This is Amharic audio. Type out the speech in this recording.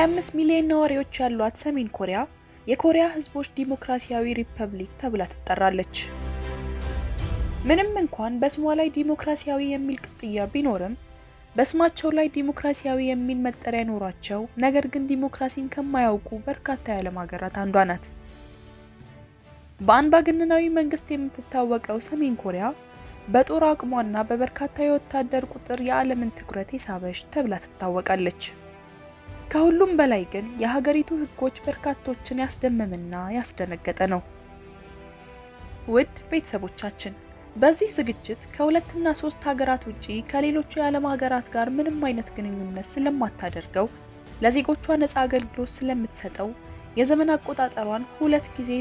25 ሚሊዮን ነዋሪዎች ያሏት ሰሜን ኮሪያ የኮሪያ ህዝቦች ዲሞክራሲያዊ ሪፐብሊክ ተብላ ትጠራለች። ምንም እንኳን በስሟ ላይ ዲሞክራሲያዊ የሚል ቅጥያ ቢኖርም በስማቸው ላይ ዲሞክራሲያዊ የሚል መጠሪያ ኖሯቸው ነገር ግን ዲሞክራሲን ከማያውቁ በርካታ የዓለም ሀገራት አንዷ ናት። በአምባገነናዊ መንግስት የምትታወቀው ሰሜን ኮሪያ በጦር አቅሟና በበርካታ የወታደር ቁጥር የዓለምን ትኩረት የሳበች ተብላ ትታወቃለች። ከሁሉም በላይ ግን የሀገሪቱ ህጎች በርካቶችን ያስደመመና ያስደነገጠ ነው። ውድ ቤተሰቦቻችን በዚህ ዝግጅት ከሁለትና ሶስት ሀገራት ውጪ ከሌሎች የዓለም ሀገራት ጋር ምንም አይነት ግንኙነት ስለማታደርገው ለዜጎቿ ነፃ አገልግሎት ስለምትሰጠው የዘመን አቆጣጠሯን 2 ጊዜ